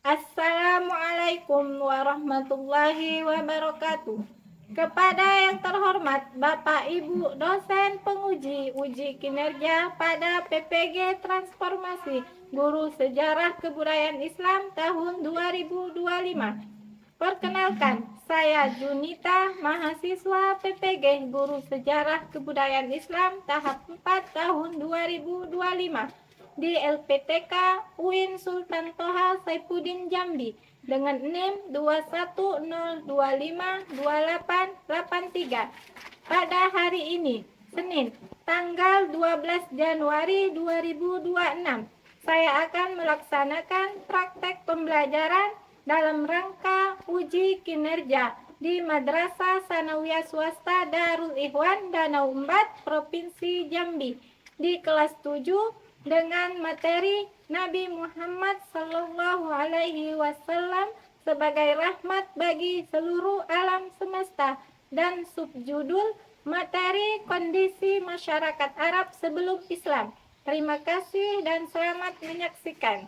Assalamualaikum warahmatullahi wabarakatuh. Kepada yang terhormat Bapak Ibu dosen penguji uji kinerja pada PPG Transformasi Guru Sejarah Kebudayaan Islam tahun 2025. Perkenalkan, saya Junita, mahasiswa PPG Guru Sejarah Kebudayaan Islam tahap 4 tahun 2025. Di LPTK UIN Sultan Toha Saifuddin Jambi dengan NIM 210252883 pada hari ini, Senin, tanggal 12 Januari 2026. Saya akan melaksanakan praktek pembelajaran dalam rangka uji kinerja di Madrasah Sanawiyah Swasta Darul Ikhwan Danau Embat, Provinsi Jambi di kelas 7 dengan materi Nabi Muhammad Sallallahu Alaihi Wasallam sebagai rahmat bagi seluruh alam semesta dan subjudul materi kondisi masyarakat Arab sebelum Islam. Terima kasih dan selamat menyaksikan.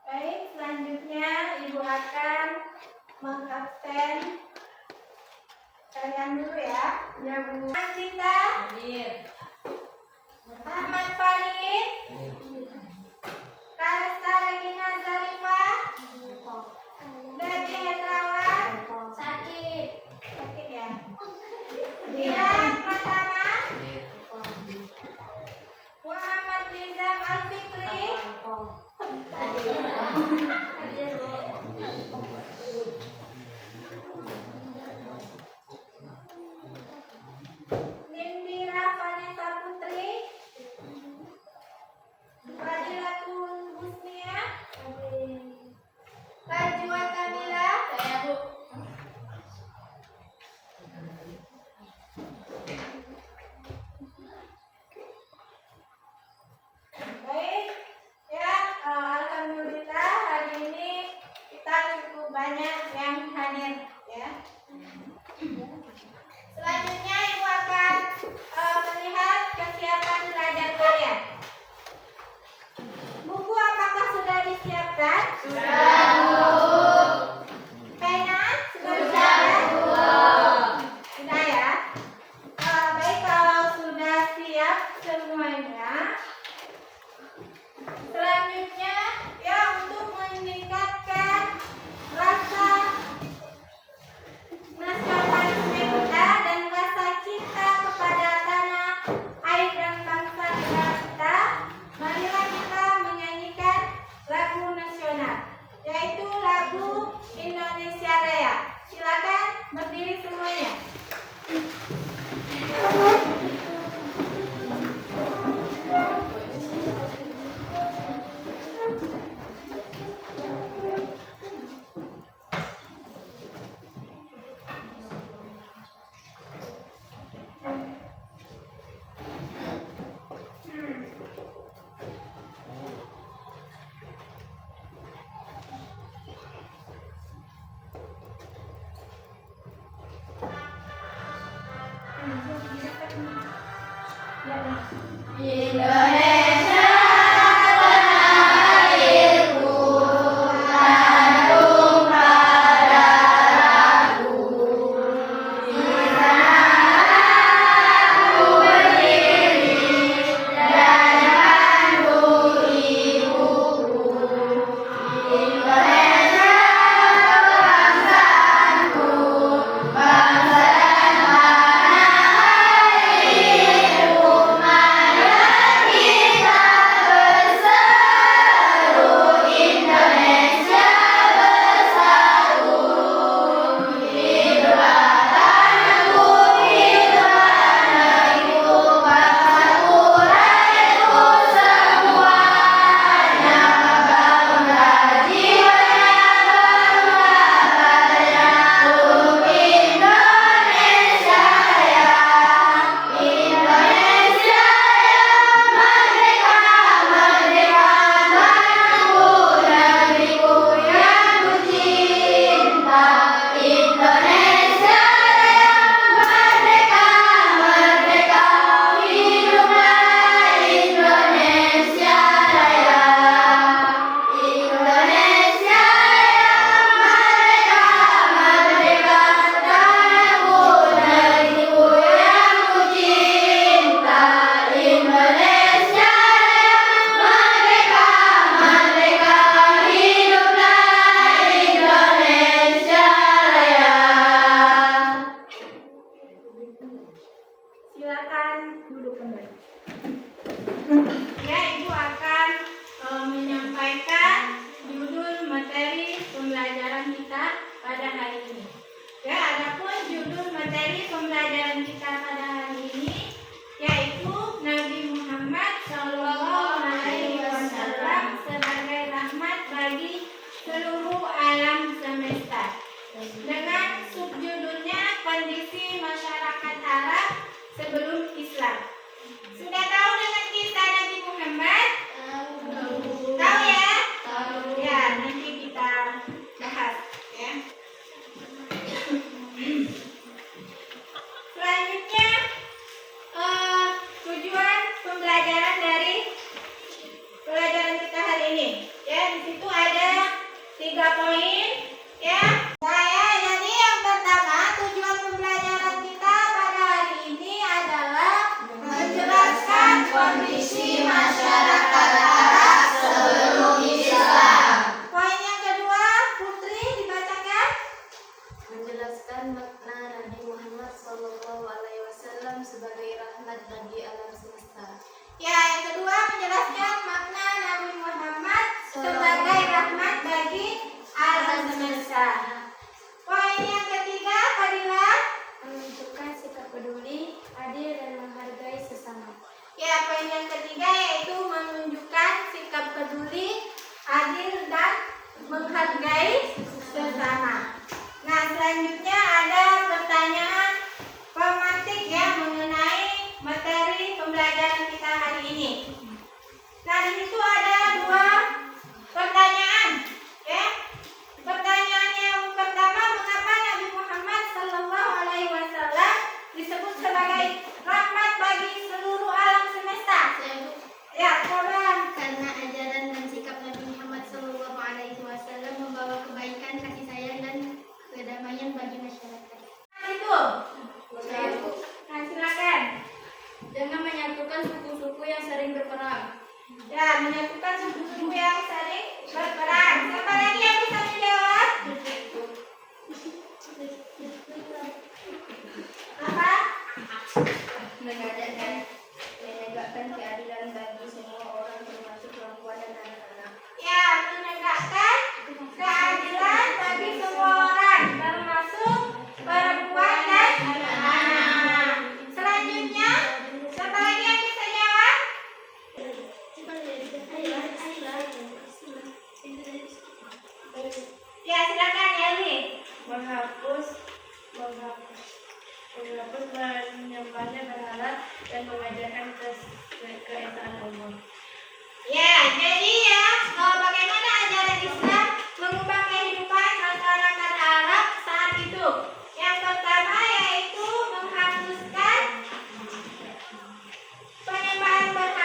Baik, selanjutnya Ibu akan mengabsen kalian dulu ya. Ya, Bu. Anjita. Ahmad Farid. Karesta Regina Zarifah. Debbie Hendrawan. Sakit ya. Dilan Pratama. Muhammad Nizam Al-Fikri. Nindira Vanessa Putri. Silakan duduk kembali. Ya, Ibu akan menyampaikan judul materi pembelajaran kita pada hari ini. Ya, adapun judul materi pembelajaran kita pada hari ini yaitu Nabi Muhammad Shallallahu Alaihi Wasallam sebagai rahmat bagi seluruh alam semesta. Dengan subjudulnya kondisi masyarakat Arab sebelum Islam. Sudah tahu dengan kisah Nabi Muhammad? Tahu ya? Ya, nanti kita bahas ya. Selanjutnya tujuan pembelajaran dari pelajaran kita hari ini. Ya, di situ ada 3 poin ya. Jadi yang pertama, tujuan pembelajaran kita pada hari ini adalah menjelaskan kondisi masyarakat Arab sebelum Islam. Poin yang kedua, Putri dibacakan. Menjelaskan makna Nabi Muhammad SAW sebagai rahmat bagi alam semesta. Ya, yang kedua menjelaskan makna Nabi Muhammad sebagai rahmat bagi alam semesta. Poin yang ketiga, Fadila, Menunjukkan sikap peduli, adil dan menghargai sesama. ya, poin yang ketiga yaitu menunjukkan sikap peduli, adil dan menghargai sesama. Nah, selanjutnya ada pertanyaan pemantik ya mengenai materi pembelajaran kita hari ini. Nah, di situ ada 2 pertanyaan ya. Pertanyaan yang pertama, mengapa Nabi Muhammad Shallallahu Alaihi Wasallam disebut sebagai rahmat bagi seluruh alam semesta? Ya, coba. Karena ajaran dan sikap Nabi Muhammad SAW membawa kebaikan, kasih sayang dan kedamaian bagi masyarakat. Itu. Nah, silakan. Dengan menyatukan suku-suku yang sering berperang. Ya, menyatukan suku-suku yang sering berperang. Siapa lagi yang bisa menjawab? Apa? Menegakkan keadilan bagi semua orang termasuk perempuan dan anak-anak. Ya, menegakkan keadilan bagi semua orang, termasuk perempuan dan anak-anak. Selanjutnya, siapa lagi yang bisa jawab? Ya, silakan Eli. menghapus menyembahnya berhala dan mengajarkan keesaan Allah. Ya, jadi ya, bagaimana ajaran Islam mengubah kehidupan masyarakat Arab saat itu? Yang pertama yaitu menghapuskan penyembahan berhala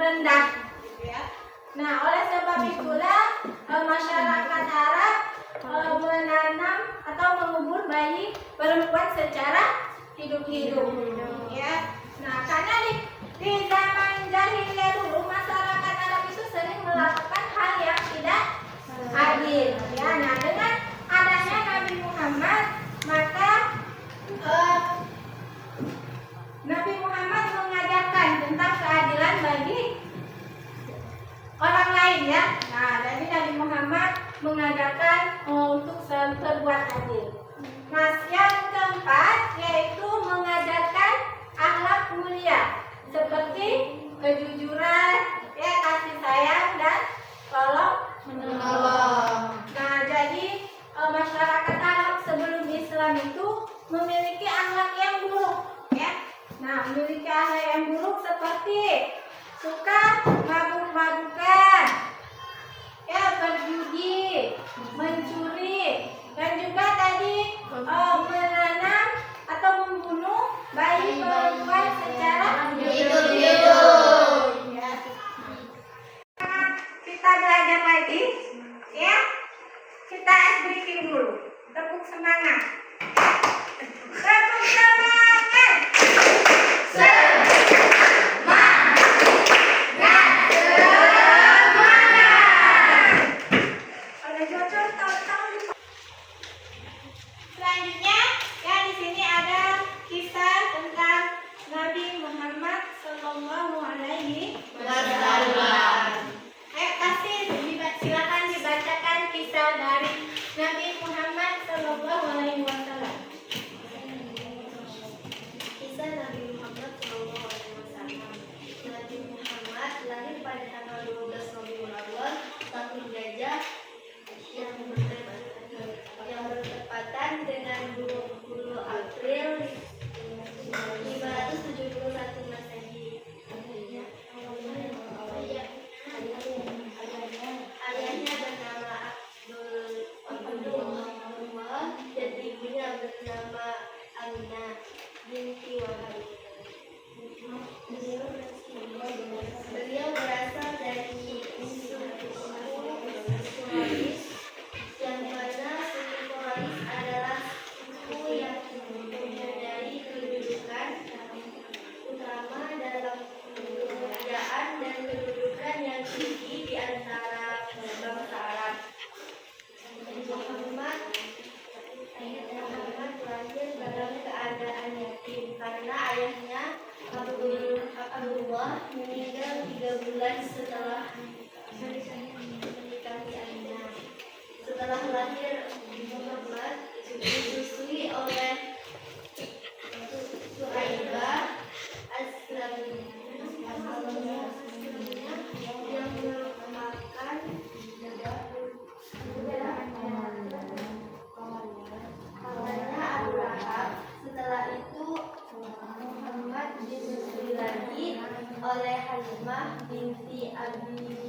rendah, gitu ya. Nah, oleh sebab itulah masyarakat Arab menanam atau mengubur bayi perempuan secara hidup-hidup, ya. Nah, karena di zaman jahiliyah dulu masyarakat Arab itu sering melakukan hal yang tidak adil, ya. Nah, dengan adanya Nabi Muhammad, maka Nabi Muhammad mengajarkan tentang keadilan bagi orang lain, ya. Nah, jadi Nabi Muhammad mengajarkan untuk berbuat adil. Nah, yang keempat yaitu mengajarkan akhlak mulia seperti kejujuran, ya, kasih sayang dan tolong menolong. Nah, jadi masyarakat Arab sebelum Islam itu memiliki akhlak yang buruk, ya. Nah, memiliki akhlak yang buruk seperti suka mabuk-mabukan, ya, berjudi, mencuri, dan juga tadi menanam atau membunuh bayi perempuan secara hidup-hidup. Ya. Kita belajar lagi, ya. Kita ice breaking dulu. Tepuk semangat. Tepuk semangat. Selanjutnya, ya, di sini ada kisah tentang Nabi Muhammad Sallallahu Alaihi Wasallam. Silakan dibacakan kisah dari Nabi Muhammad Sallallahu Alaihi Wasallam. Kisah Nabi Muhammad SAW. Nabi Muhammad lahir pada tanggal 12 Rabiul Awal tahun Hijriah yang bertepatan dengan 20 April 571 Masehi. Ayahnya bernama Abdullah dan ibunya bernama Aminah binti Wahab. Beliau berasal dari suku Quraisy, yang mana suku Quraisy adalah suku yang mempunyai kedudukan utama dalam kerajaan dan kedudukan yang tinggi di antara bangsa Arab. Muhammad lahir dalam keadaan yatim karena ayahnya Abdullah meninggal 3 bulan setelah menikahi Aminah. Setelah lahir, Muhammad disusui oleh Suhaibah Aslamiyah yang merupakan kawannya Abu Lahab. Setelah itu Muhammad disusui lagi oleh Halimah binti Abi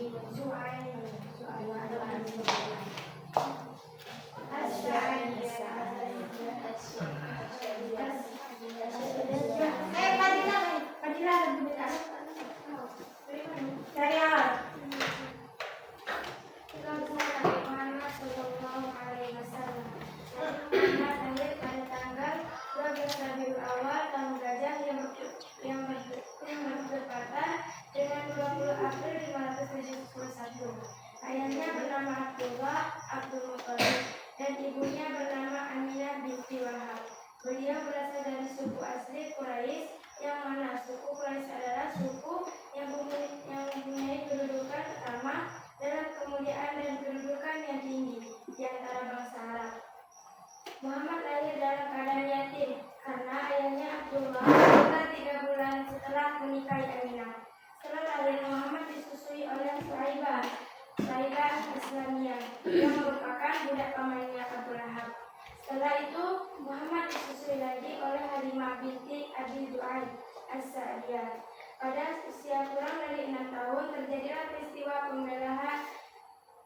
Ayahnya bernama Abdullah Abdul Muthalib dan ibunya bernama Aminah binti Wahab. Beliau berasal dari suku asli Quraisy, yang mana suku Quraisy adalah suku yang mempunyai kedudukan utama dalam kemuliaan dan kedudukan yang tinggi di antara bangsa Arab. Muhammad lahir dalam keadaan yatim karena ayahnya Abdullah meninggal 3 bulan setelah menikahi Aminah. Setelah lahir, Muhammad disusui oleh Suhaibah Islamiyah yang merupakan budak pamannya Abu Lahab. Setelah itu, Muhammad disusui lagi oleh Halimah binti Abi Du'aid As-Sa'diyah. Pada usia kurang dari 6 tahun, terjadilah peristiwa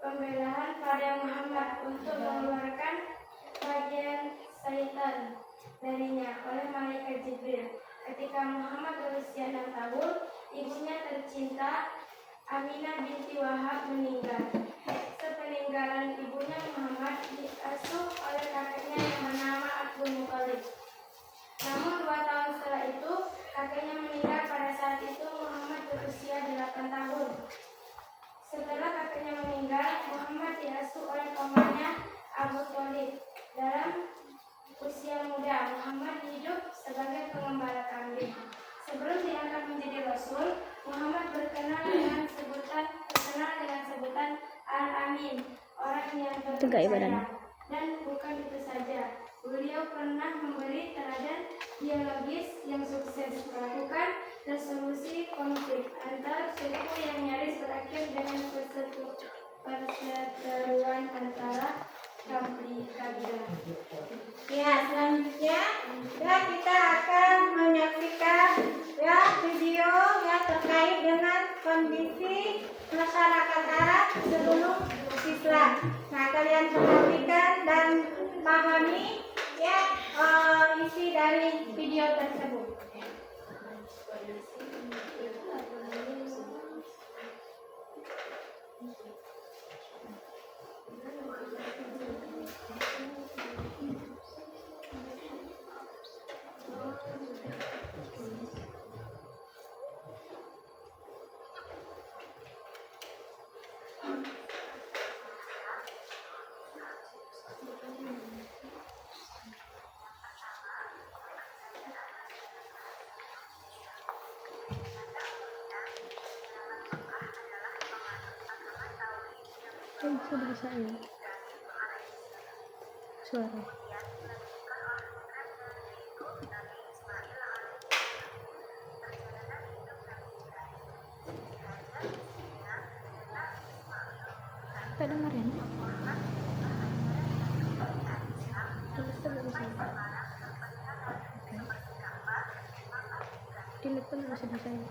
pembelahan pada Muhammad untuk mengeluarkan bagian syaitan darinya oleh malaikat Jibril. Ketika Muhammad berusia 6 tahun, ibunya tercinta Aminah binti Wahab meninggal. Sepeninggalan ibunya, Muhammad diasuh oleh kakeknya yang bernama Abdul Muthalib. Namun 2 tahun setelah itu, kakeknya meninggal. Pada saat itu Muhammad berusia 8 tahun. Setelah kakeknya meninggal, Muhammad diasuh oleh pamannya Abu Thalib. Dalam usia muda, Muhammad hidup sebagai pengembala kambing. Sebelum diangkat menjadi Rasul, Muhammad terkenal dengan sebutan Al-Amin, orang yang terpercaya. Dan bukan itu saja, beliau pernah memberi teladan dialogis yang sukses, melakukan resolusi konflik antar suku yang nyaris berakhir dengan perseteruan antara kabilah. Ya, selanjutnya kita akan menyaksikan video terkait dengan kondisi masyarakat Arab sebelum Islam. Nah, kalian perhatikan dan pahami isi dari video tersebut. Sudah bisa ya suara. Tak dengar ya? Delete pun bisa bisa ya.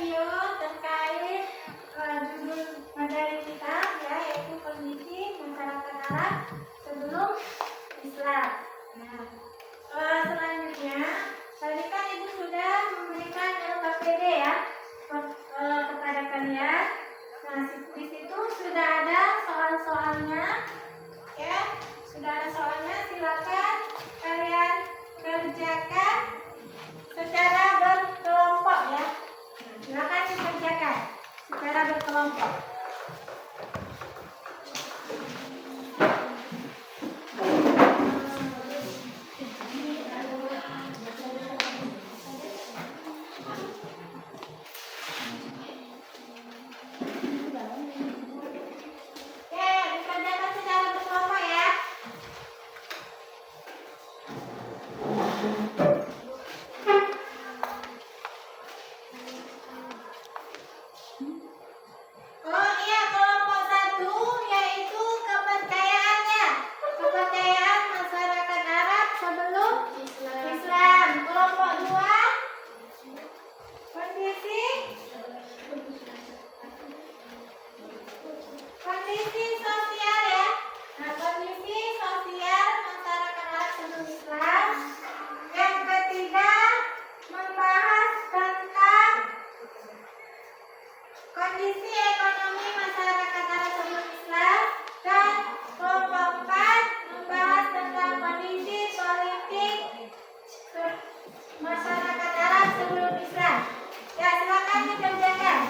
Video terkait judul materi kita ya, yaitu kondisi masyarakat Arab sebelum Islam. Nah, selanjutnya tadi kan Ibu sudah memberikan LKPD ya kepada kalian. Nah, di situ sudah ada soal-soalnya ya, sudah ada soalnya. Silakan kalian kerjakan secara berkelompok ya. Silakan dikerjakan secara berkelompok. Oke, dikerjakan secara berkelompok ya. Oh iya, kelompok 1 yaitu kepercayaannya, kepercayaan masyarakat Arab sebelum Islam. Kelompok 2 kondisi sosial ya. Nah, kondisi sosial masyarakat Arab sebelum Islam. Yang ketiga membahas tentang kondisi ekonomi masyarakat Arab sebelum Islam, dan kelompok 4 membahas tentang kondisi politik masyarakat Arab sebelum Islam. Ya, silakan dikerjakan.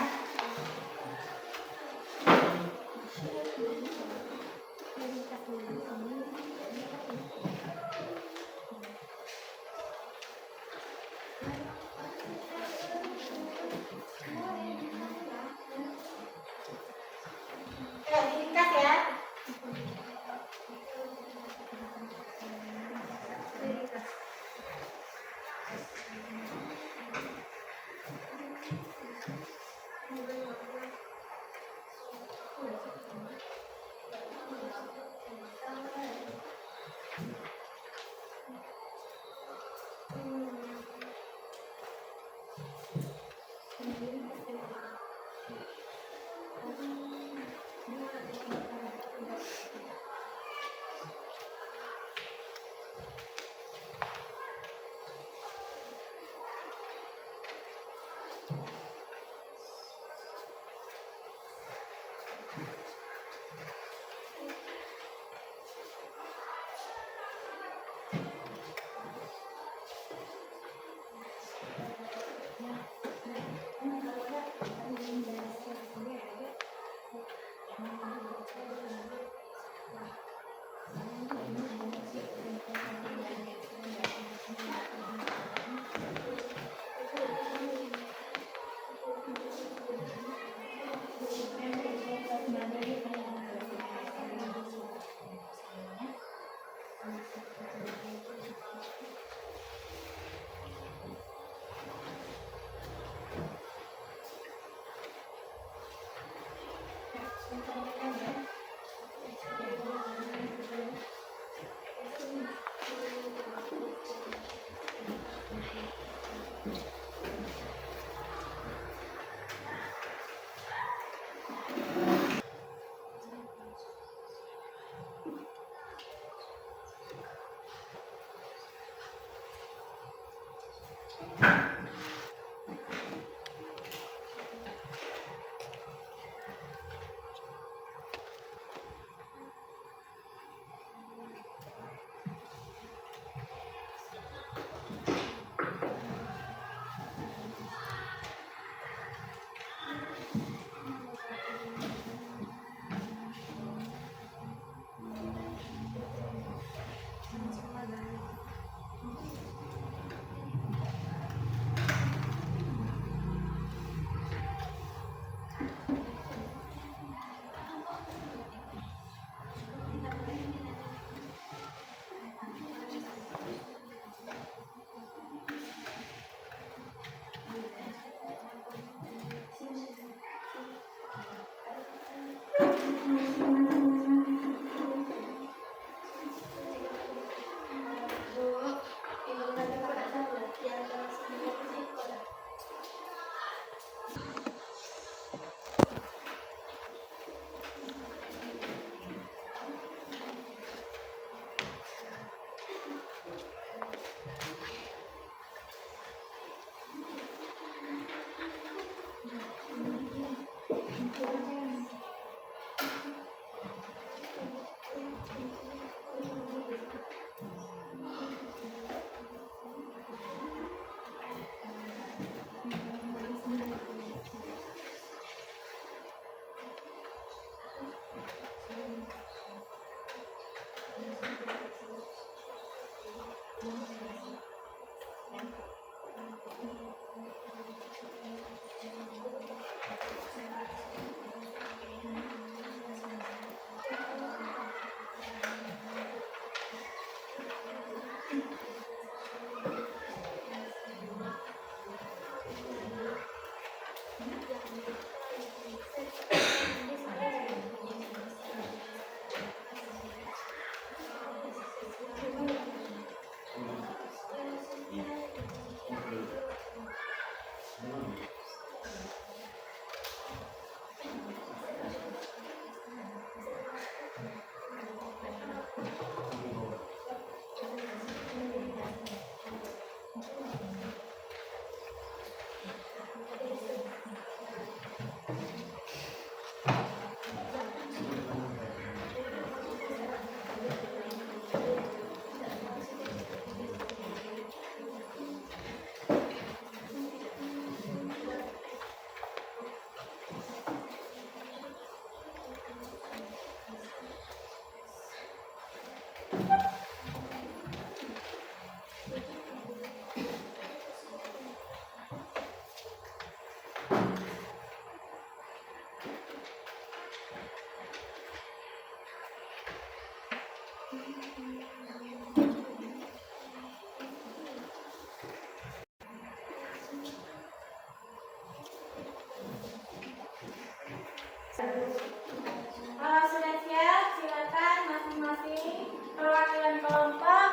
Kalau sudah siap, silakan masing-masing perwakilan kelompok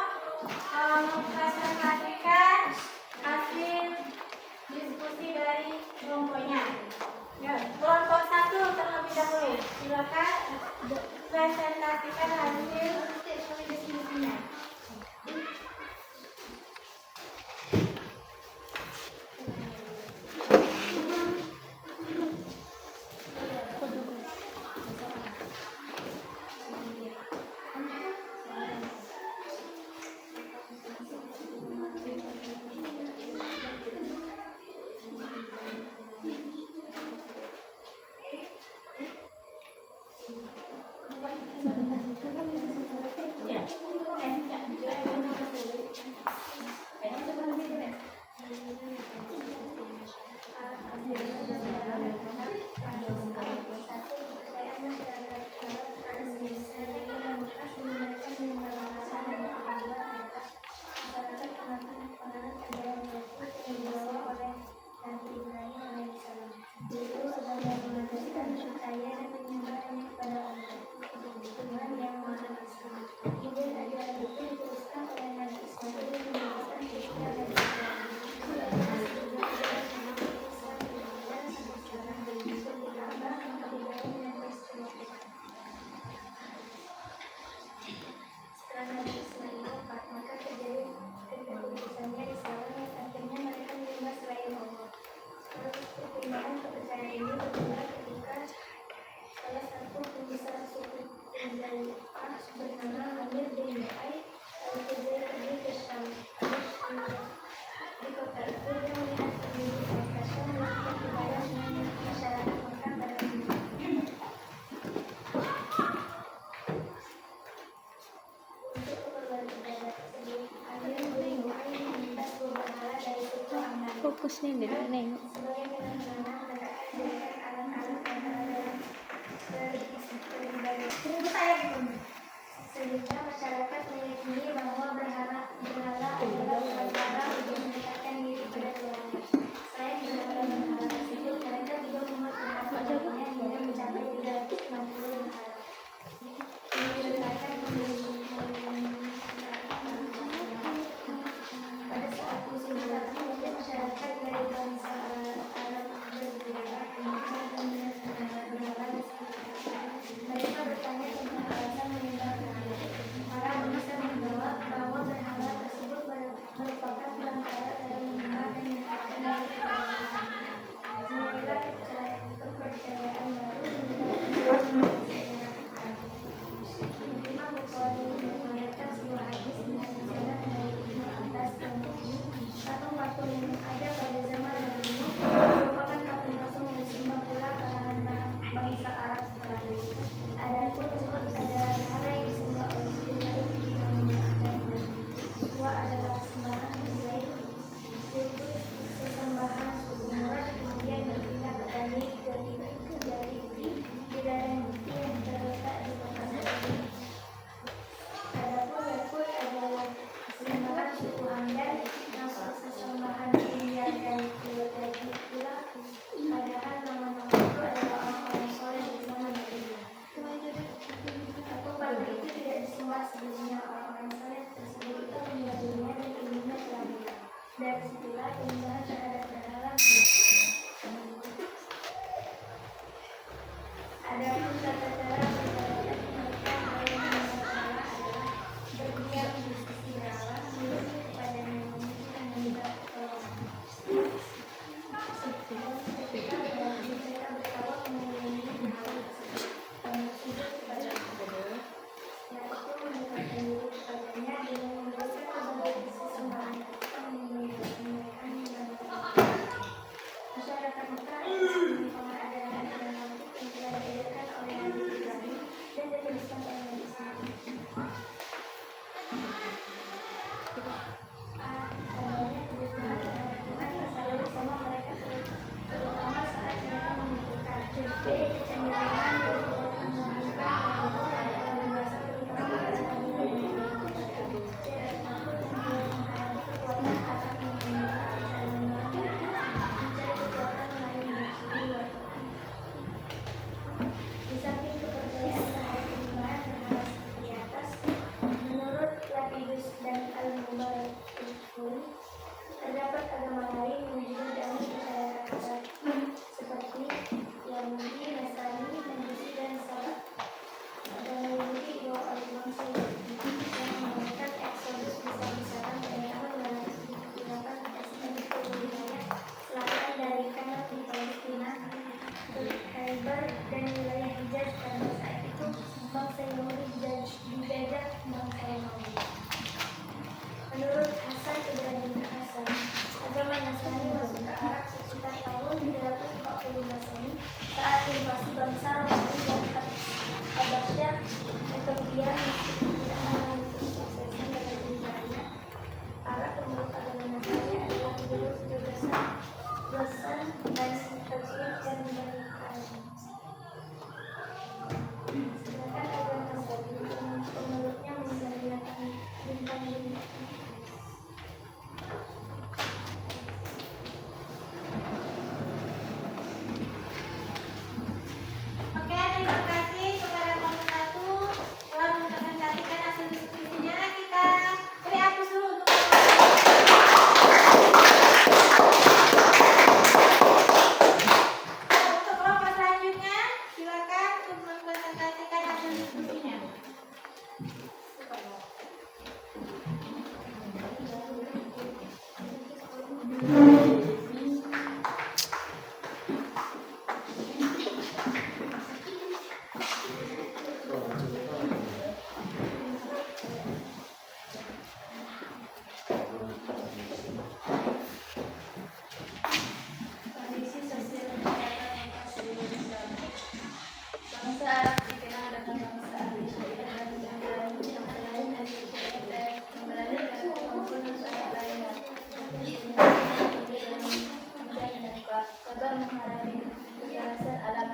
mempresentasikan hasil diskusi dari kelompoknya. Ya, kelompok satu terlebih dahulu, silakan presentasikan hasil diskusinya. Fokusnya di nengok. Sehingga masyarakat meyakini bahwa berhala adalah cara untuk mendekatkan diri pada Tuhan. Selain berhala tersebut, mereka juga membuat berhala hingga mencapai 360 berhala. Adapun tata cara beribadah mereka dalam berdoa adalah berdiam di sisi Allah, menuju kepada yang memiliki dan meminta pertolongan. Ketika mereka bertawa mengenai hal tersebut, dan bersujud kepada Allah, yaitu mendekatkan diri kepadanya dengan memberikan berbagai sesembahan ketika memberikan mereka yang masyarakat Mekah merupakan ajaran dan motif yang telah diajarkan oleh Nabi Ibrahim dan dituliskan oleh Nabi Ismail. Adanya kebutuhan terhadap Tuhan selalu bersama mereka, terutama saat mereka membutuhkan. B. Kecenderungan berbuat menginginkan dan merasa terutama pada Nabi dan Nabi. C. Takut dan tidak menghadapi kekuatan akan menginginkan dan mencari kekuatan lain yang di luar Tuhan. Di samping kepercayaan terhadap Tuhan berhala seperti atas, menurut Lapidus dan Al-Mubarakun, terdapat agama lain yang juga dalam masyarakat seperti Yahudi, Nasrani, Majusi, dan Sabat. Agama Yahudi dibawa oleh bangsa Yahudi yang menggunakan Exodus besar-besaran pada tahun 978 ekspedisi ke wilayah selatan dari Kanaan di Palestina ke Khaybar dan wilayah Hijaz, karena saat itu bangsa Yahudi dijajah bangsa Romawi. Menurut Hasan Ibrahim Hasan, agama Nasrani masuk ke Arab sekitar tahun 340 Masehi saat invasi bangsa Romawi dan Habasyah, Ethiopia, meskipun tidak mengalami kesuksesan dalam negaranya. Arab pemeluk agama Nasrani adalah penduduk Gosan dan Tajik dan Bani Arab. Sedangkan agama Nasrani pemeluknya menggunakan bintang-bintang. Oke, terima kasih kepada komentator telah mempresentasikan hasil diskusinya. Kita beri hapus dulu untuk kelompok selanjutnya. Silakan untuk mempresentasikan hasil diskusinya. Kondisi sosial masyarakat Mekah sebelum Islam. Bangsa Arab dikenal dengan bangsa Asy'ariyah dan jalan yang lain dari daerah yang berada dari maupun masyarakat lainnya. Kabar mengalami kekerasan alam,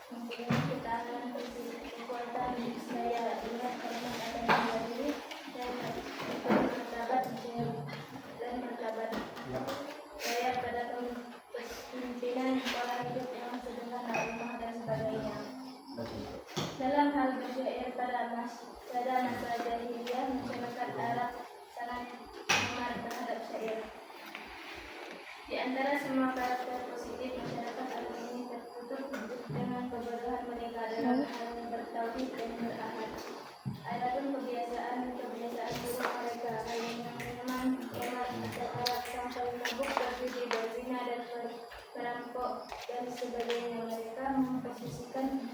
mempunyai ketahanan fisik, kekuatan daya ingat, kehormatan harga diri, dan martabat daya pada kepemimpinan, pola hidup yang sederhana, rumah, dan sebagainya. Dalam hal bersyair pada masa jahiliyah, masyarakat Arab sangat gemar terhadap syair. Di antara semua karakter positif masyarakat Arab ini tertutup dengan kebodohan mereka dalam hal bertauhid dan berakhlak. Adapun kebiasaan buruk mereka, yang memang kemat atau alat sampai mabuk, berjudi, berzina, dan perampok dan sebagainya. Mereka memposisikan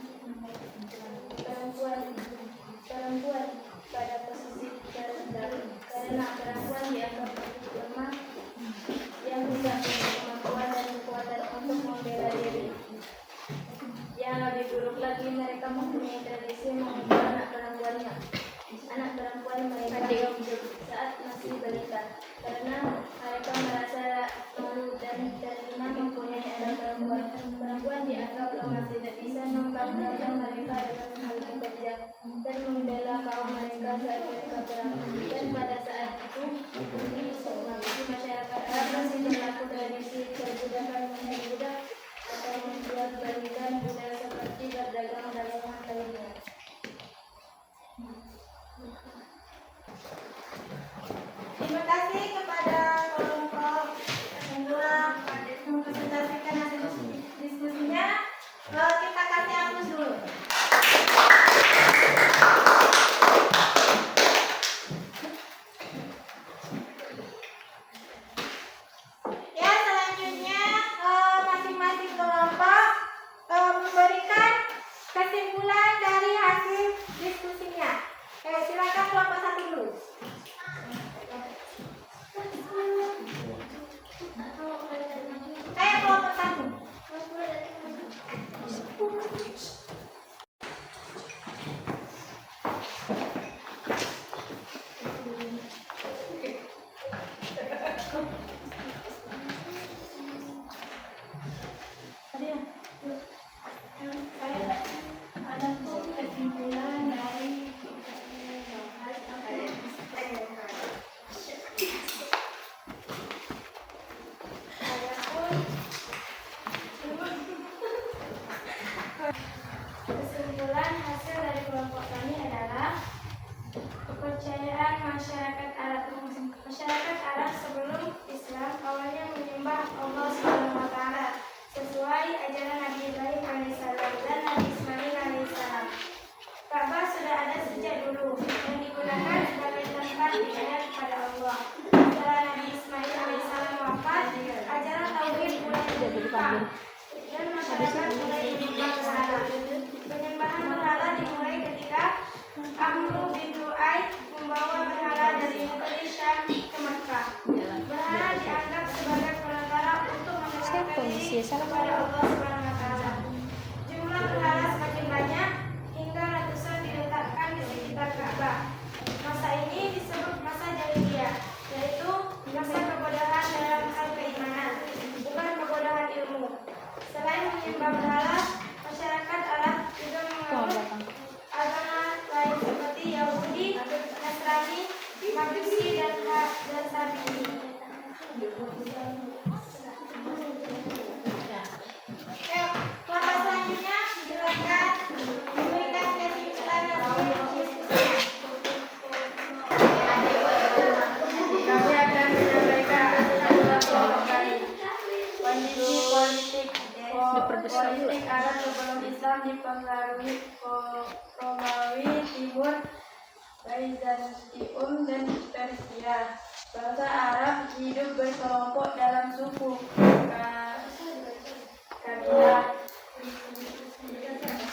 perempuan pada posisi terendah karena perempuan dianggap lemah yang tidak punya kemampuan dan kekuatan untuk membela diri. Yang lebih buruk lagi, mereka mempunyai tradisi mengubah anak perempuan mereka hidup saat masih balita, karena mereka merasa malu dan terhina mempunyai anak perempuan. Perempuan dianggap lemah, tidak bisa membanggakan mereka dengan hal bekerja dan membela kaum mereka saat mereka perang. Dan pada saat itu di masyarakat Arab masih berlaku tradisi perbudakan menjadi budak atau membuat balikan budak seperti berdagang-dagangan lainnya. Terima kasih kepada kelompok yang telah mempresentasikan hasil diskusinya. Kita kasih hapus dulu. Silakan kelompok 1 dulu. Ayo kelompok 1. Kesimpulan hasil dari kelompok kami adalah kepercayaan masyarakat Arab. Masyarakat Arab sebelum Islam awalnya menyembah Allah Subhanahu wa Ta'ala sesuai ajaran Nabi Ibrahim alaihissalam dan Nabi Ismail alaihissalam. Ka'bah sudah ada sejak dulu yang digunakan sebagai tempat ibadah kepada Allah. Setelah Nabi Ismail alaihissalam wafat, ajaran tauhid mulai diterapkan dan masyarakat mulai menyembah berhala. Penyembahan berhala dimulai ketika Amr bin Lu'ay membawa berhala dari Negeri Syam ke Makkah. Berhala dianggap sebagai perantara untuk mendekatkan diri kepada Allah Subhanahu wa Ta'ala. Jumlah berhala semakin banyak hingga ratusan diletakkan di sekitar Ka'bah. Masa ini disebut masa jahiliyah, yaitu masa kebodohan dalam hal keimanan, bukan kebodohan ilmu. Selain menyembah berhala, masyarakat Arab juga menganut agama lain seperti Yahudi, Nasrani, Majusi, dan Sabi'i. Kelompok selanjutnya silakan memberikan kesimpulan dari diskusi. Kami akan menyampaikan kelompok kami. Kondisi politik Arab sebelum Islam dipengaruhi Romawi Timur, Byzantium, dan Persia. Bangsa Arab hidup berkelompok dalam suku, kabilah.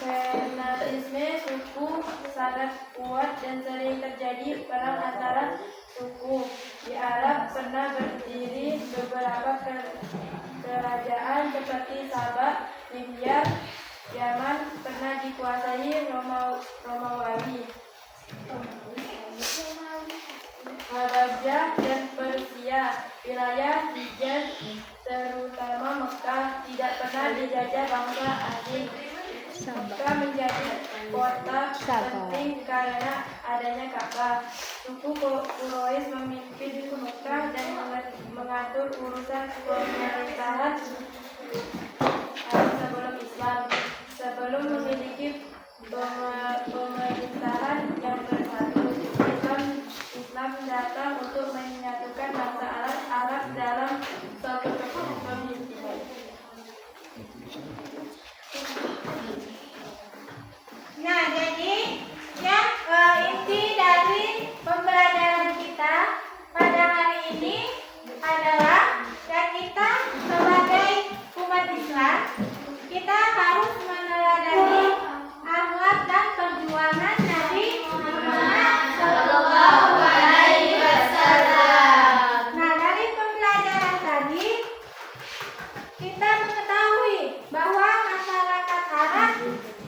Fanatisme suku sangat kuat dan sering terjadi perang antara suku. Di Arab pernah berdiri beberapa kerajaan seperti Sabah, Libya, Yaman pernah dikuasai Romawi, Habasya, dan Persia. Wilayah Hijaz terutama Mekah tidak pernah dijajah bangsa asing. Mekah menjadi kota penting karena adanya Ka'bah. Suku Quraisy memimpin Mekah dan mengatur urusan pemerintahan sebelum Islam. Sebelum memiliki pemerintahan yang bersatu, Islam datang untuk menyatukan bangsa Arab dalam suatu kepemimpinan. Nah, jadi yang inti dari pembelajaran kita pada hari ini adalah yang kita sebagai umat Islam, kita harus meneladani akhlak dan perjuangan Nabi Muhammad Sallallahu Alaihi Wasallam. Nah, dari pembelajaran tadi kita mengetahui bahwa masyarakat Arab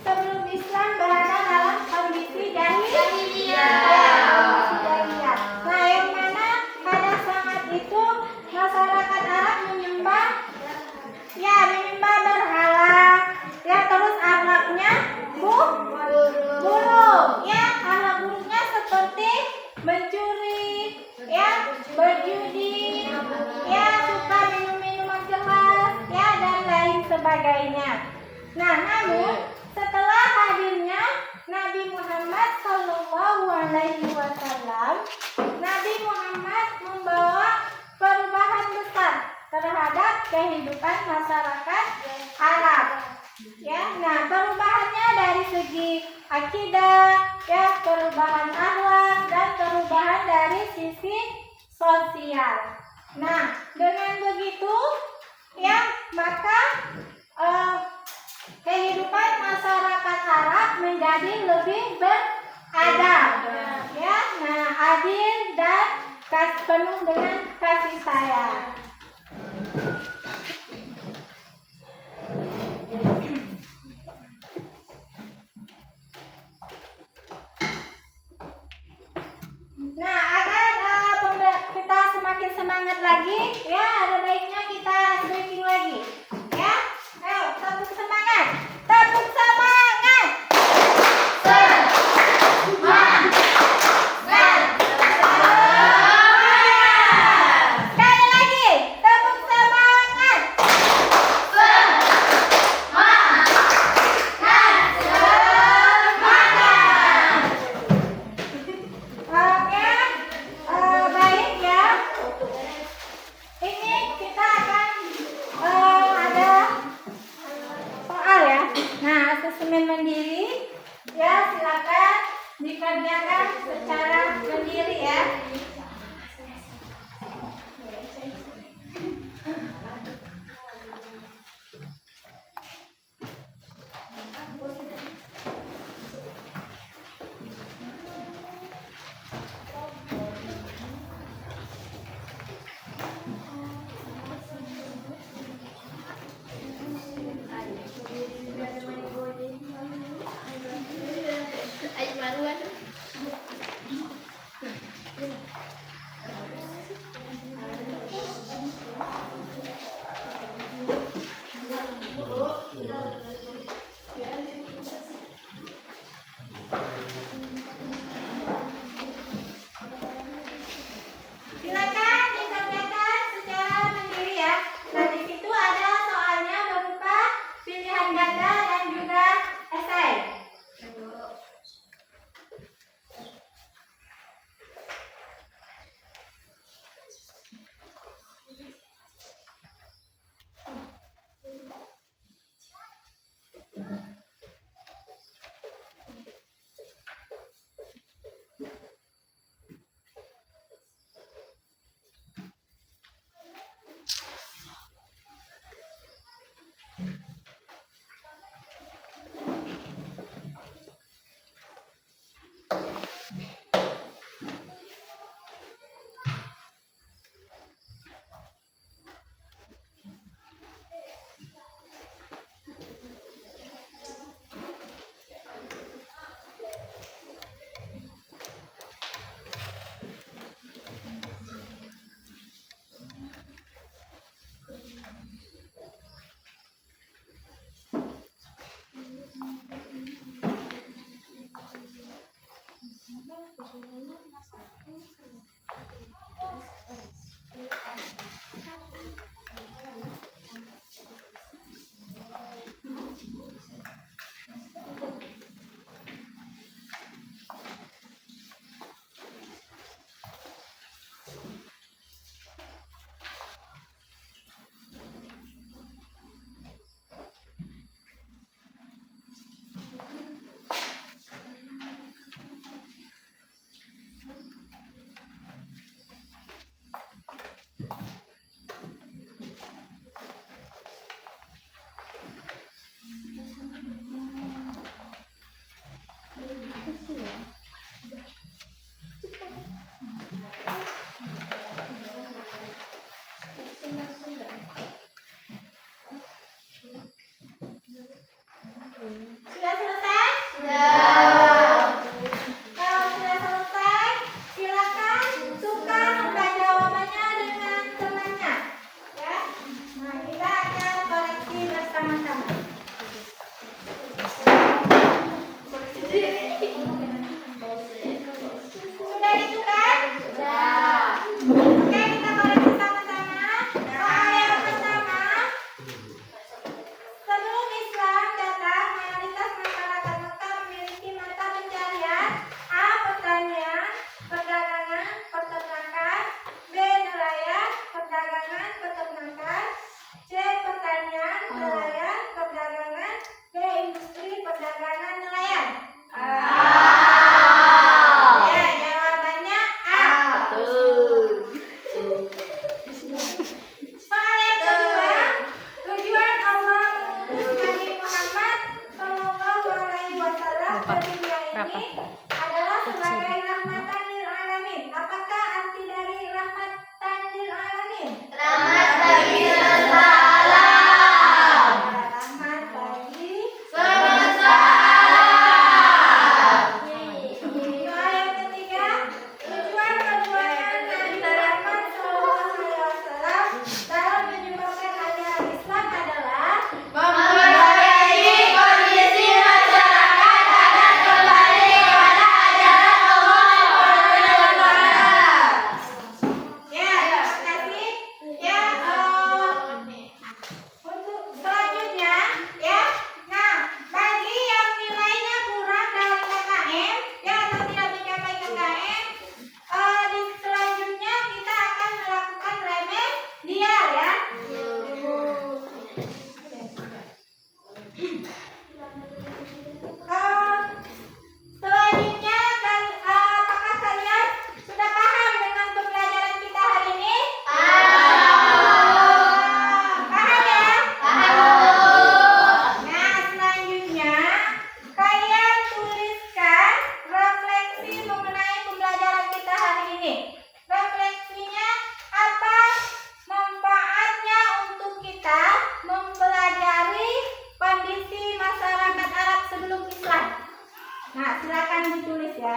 sebelum Islam berada dalam kondisi jahiliyah. Nah, yang mana pada saat itu masyarakat Arab menyembah berhala, ya, terus akhlaknya buruk, ya, akhlak buruknya seperti mencuri, ya, berjudi, ya, suka minum minuman keras, ya, dan lain sebagainya. Nah, namun setelah hadirnya Nabi Muhammad Sallallahu Alaihi Wasallam, Nabi Muhammad membawa perubahan besar terhadap kehidupan masyarakat Arab. Ya, nah, perubahannya dari segi akidah, ya, perubahan akhlak, dan perubahan dari sisi sosial. Nah, dengan begitu, ya, maka kehidupan masyarakat Arab menjadi lebih adab. Ya, nah adil dan penuh dengan kasih sayang. Nah, agar kita semakin semangat lagi, ya ada baiknya kita stretching lagi. Ya, ayo tepuk semangat, tepuk semangat. Sekali lagi, tepuk semangat. Oke, baik ya. Ini kita akan ada soal ya. Nah, asesmen mandiri ya silakan dikerjakan secara mandiri ya. Silakan dikerjakan secara mandiri ya. Nah, di situ ada soalnya berupa pilihan ganda dan juga esai. Sudah selesai? Kalau sudah selesai, silakan tukar angka jawabannya dengan temannya. Ya. Nah, kita akan koreksi bersama-sama. Sudah ditukar? Sudah. Oke, kita koreksi sama-sama. Soal yang pertama. Sebelum Islam datang, mayoritas masyarakat Mekah memiliki mata pencarian A. Pertanian, perdagangan, peternakan, B. nelayan, perdagangan, peternakan, C. pertanian, nelayan, perdagangan, D. industri, perdagangan, nelayan. Ya, jawabannya A. Soal yang kedua, tujuan Allah mengutus Nabi Muhammad Shallallahu Alaihi Wasallam ke dunia ini adalah silakan ditulis ya.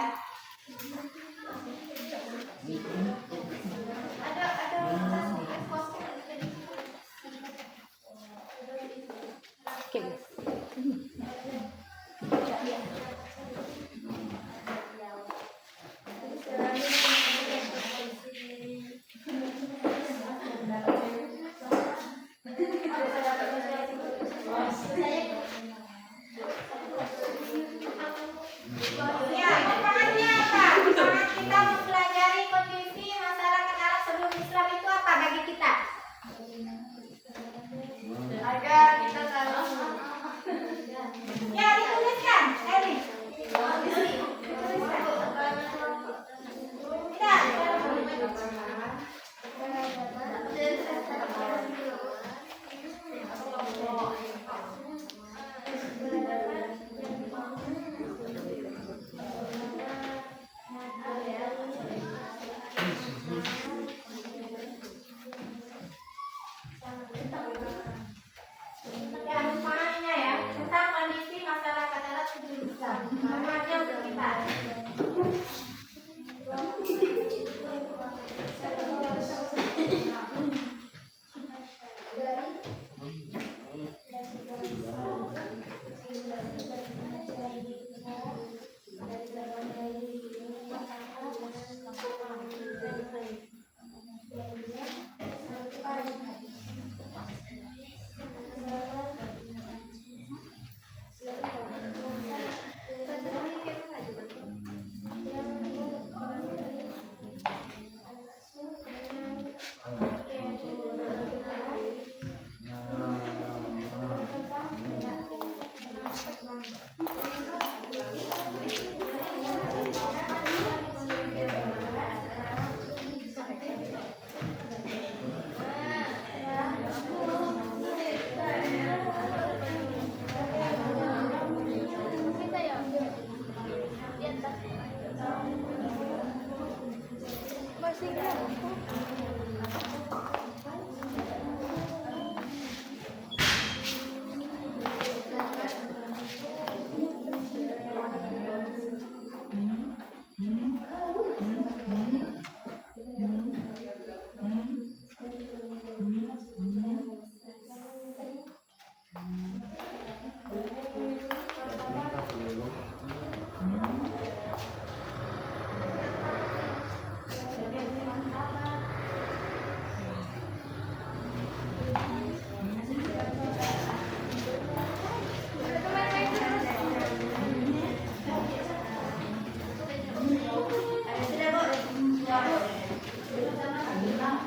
Oke. Ya, manfaatnya apa? Manfaat kita mempelajari kondisi masyarakat Arab sebelum Islam itu apa bagi kita? Agar kita tahu Ya, dituliskan. Eli. Tidak. Ya, manfaatnya ya tentang kondisi masyarakat Arab sebelum Islam. Manfaatnya untuk kita.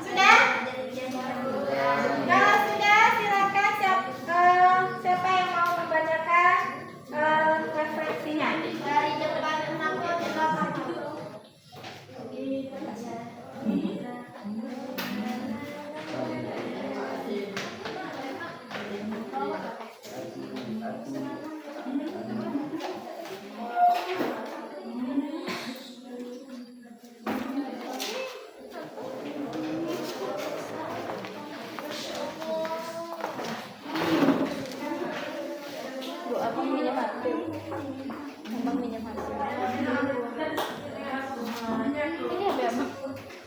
Sudah? Kalau sudah, silakan siapa yang mau membacakan referensinya. dari depan aku di belakang. Bu, abang minjem HP. Abang minjem HP. Ini apa, Abang?